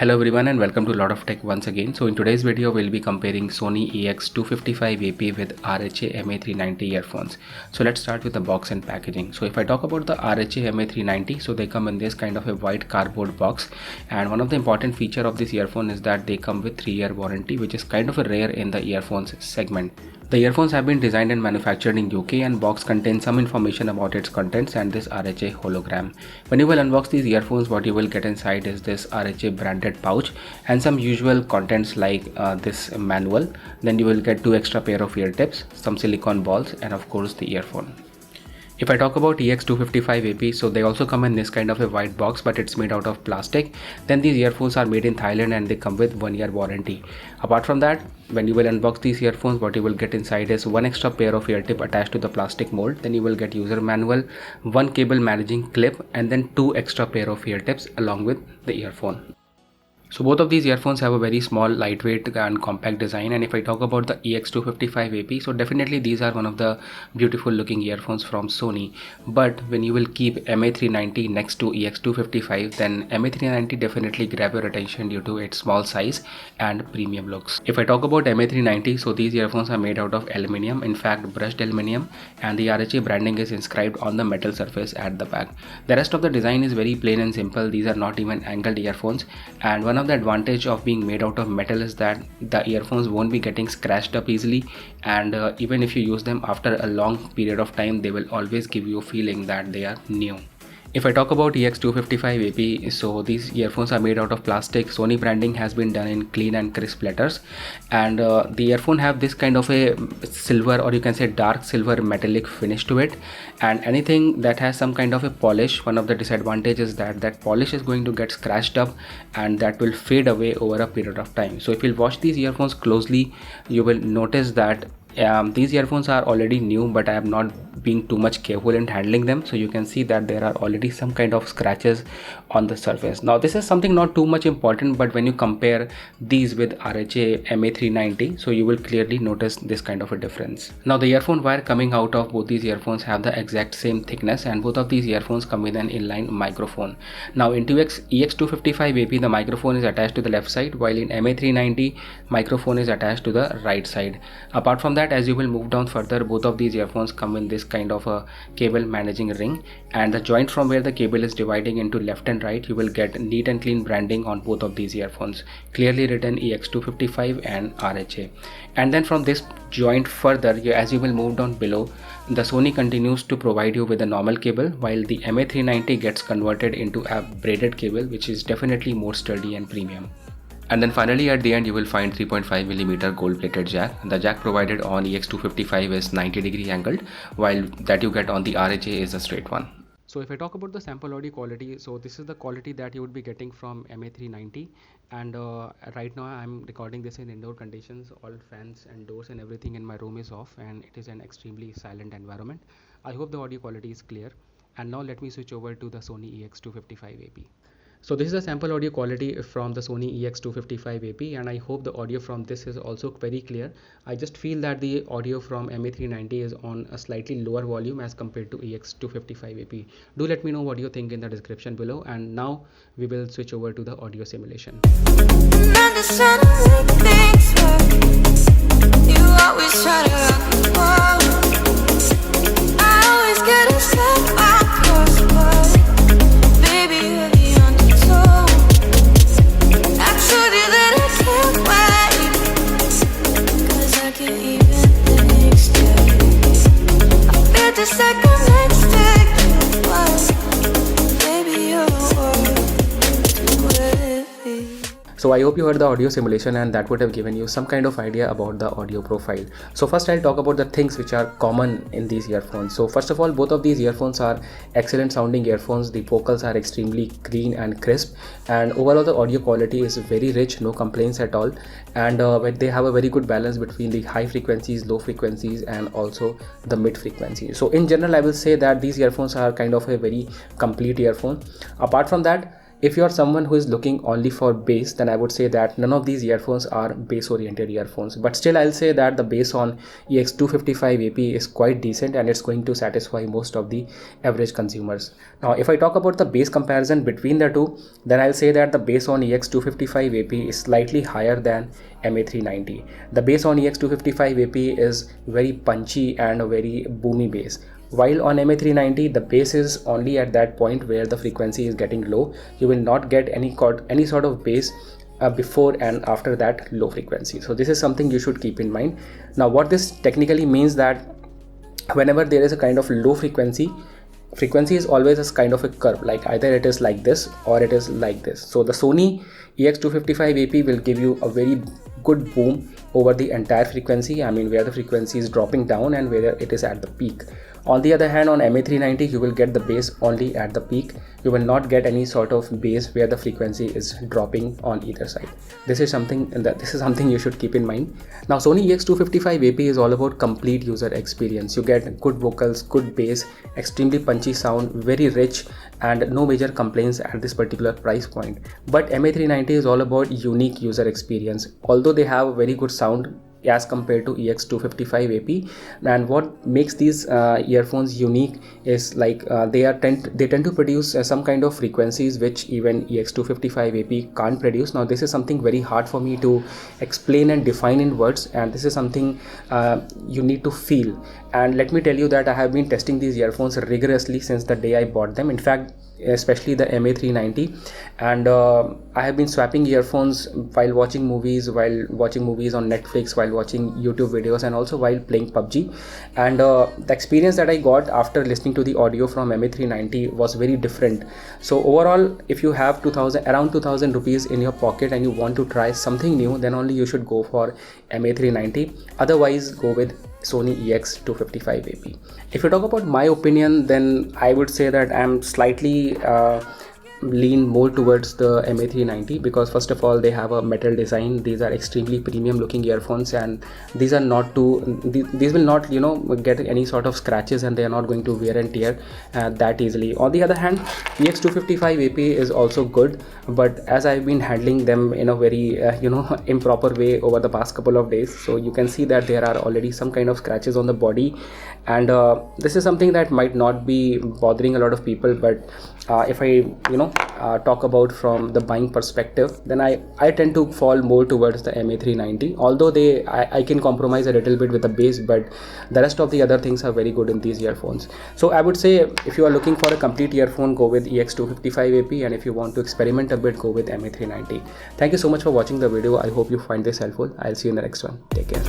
Hello everyone and welcome to Lot of Tech once again. So in today's video we'll be comparing Sony EX255AP with RHA MA390 earphones. So let's start with the box and packaging. So if I talk about the RHA MA390, so they come in this kind of a white cardboard box, and one of the important feature of this earphone is that they come with 3-year warranty, which is kind of a rare in the earphones segment. The earphones have been designed and manufactured in UK, and box contains some information about its contents and this RHA hologram. When you will unbox these earphones, what you will get inside is this RHA branded pouch and some usual contents like this manual. Then you will get 2 extra pair of ear tips, some silicone balls, and of course the earphone. If I talk about EX255AP, so they also come in this kind of a white box, but it's made out of plastic. Then these earphones are made in Thailand and they come with 1-year warranty. Apart from that, when you will unbox these earphones, what you will get inside is 1 extra pair of ear tip attached to the plastic mold. Then you will get user manual, 1 cable managing clip, and then 2 extra pair of ear tips along with the earphone. So both of these earphones have a very small, lightweight and compact design. And if I talk about the EX255AP, so definitely these are one of the beautiful looking earphones from Sony. But when you will keep MA390 next to EX255, then MA390 definitely grab your attention due to its small size and premium looks. If I talk about MA390, so these earphones are made out of aluminium, in fact brushed aluminium, and the RHA branding is inscribed on the metal surface at the back. The rest of the design is very plain and simple. These are not even angled earphones, and one of the advantage of being made out of metal is that the earphones won't be getting scratched up easily, and even if you use them after a long period of time, they will always give you a feeling that they are new. If I talk about EX255AP, so these earphones are made out of plastic. Sony branding has been done in clean and crisp letters, and the earphone have this kind of a silver, or you can say dark silver metallic finish to it. And anything that has some kind of a polish, one of the disadvantages is that that polish is going to get scratched up and that will fade away over a period of time. So if you watch these earphones closely, you will notice that these earphones are already new, but I have not been too much careful in handling them. So you can see that there are already some kind of scratches on the surface. Now this is something not too much important, but when you compare these with RHA MA390, so you will clearly notice this kind of a difference. Now the earphone wire coming out of both these earphones have the exact same thickness, and both of these earphones come with an inline microphone. Now in EX255AP, the microphone is attached to the left side, while in MA390 microphone is attached to the right side. Apart from that, as you will move down further, both of these earphones come in this kind of a cable managing ring, and the joint from where the cable is dividing into left and right, you will get neat and clean branding on both of these earphones, clearly written EX255 and RHA. And then from this joint further, as you will move down below, the Sony continues to provide you with a normal cable, while the MA390 gets converted into a braided cable, which is definitely more sturdy and premium. And then finally at the end you will find 3.5mm gold plated jack. The jack provided on EX255 is 90° angled, while that you get on the RHA is a straight one. So if I talk about the sample audio quality, so this is the quality that you would be getting from MA390, and right now I'm recording this in indoor conditions. All fans and doors and everything in my room is off, and it is an extremely silent environment. I hope the audio quality is clear. And now let me switch over to the Sony EX255AP. So this is the sample audio quality from the Sony EX255AP, and I hope the audio from this is also very clear. I just feel that the audio from MA390 is on a slightly lower volume as compared to EX255AP. Do let me know what you think in the description below, and now we will switch over to the audio simulation. So I hope you heard the audio simulation, and that would have given you some kind of idea about the audio profile. So first I'll talk about the things which are common in these earphones. So first of all, both of these earphones are excellent sounding earphones. The vocals are extremely clean and crisp, and overall the audio quality is very rich, no complaints at all. And they have a very good balance between the high frequencies, low frequencies, and also the mid frequencies. So in general I will say that these earphones are kind of a very complete earphone. Apart from that, If you are someone who is looking only for bass, then I would say that none of these earphones are bass oriented earphones, but still I'll say that the bass on EX255 AP is quite decent and it's going to satisfy most of the average consumers. Now if I talk about the bass comparison between the two, then I'll say that the bass on EX255 AP is slightly higher than MA390. The bass on EX255 AP is very punchy and a very boomy bass, while on MA390 the bass is only at that point where the frequency is getting low. You will not get any sort of bass before and after that low frequency. So this is something you should keep in mind. Now what this technically means that whenever there is a kind of low frequency is always a kind of a curve, like either it is like this or it is like this. So the Sony EX255 AP will give you a very good boom over the entire frequency, I mean where the frequency is dropping down and where it is at the peak. On the other hand, on MA390 you will get the bass only at the peak. You will not get any sort of bass where the frequency is dropping on either side. This is something you should keep in mind. Now Sony EX255 AP is all about complete user experience. You get good vocals, good bass, extremely punchy sound, very rich, and no major complaints at this particular price point. But MA390 is all about unique user experience. Although they have very good sound as compared to EX255 AP, and what makes these earphones unique is like they tend to produce some kind of frequencies which even EX255 AP can't produce. Now this is something very hard for me to explain and define in words, and this is something you need to feel. And let me tell you that I have been testing these earphones rigorously since the day I bought them, in fact especially the MA390, and I have been swapping earphones while watching movies on Netflix, while watching YouTube videos, and also while playing PUBG. And the experience that I got after listening to the audio from MA390 was very different. So overall, if you have around 2000 rupees in your pocket and you want to try something new, then only you should go for MA390. Otherwise, go with Sony EX255 AP. If you talk about my opinion, then I would say that I'm slightly lean more towards the MA390 because first of all they have a metal design. These are extremely premium looking earphones, and these will not get any sort of scratches, and they are not going to wear and tear that easily. On the other hand, EX255 AP is also good, but as I've been handling them in a very improper way over the past couple of days, so you can see that there are already some kind of scratches on the body, and this is something that might not be bothering a lot of people. But if I talk about from the buying perspective, then I tend to fall more towards the MA390, although I can compromise a little bit with the bass, but the rest of the other things are very good in these earphones. So I would say if you are looking for a complete earphone, go with EX255 AP, and if you want to experiment a bit, go with MA390. Thank you so much for watching the video. I hope you find this helpful. I'll see you in the next one. Take care.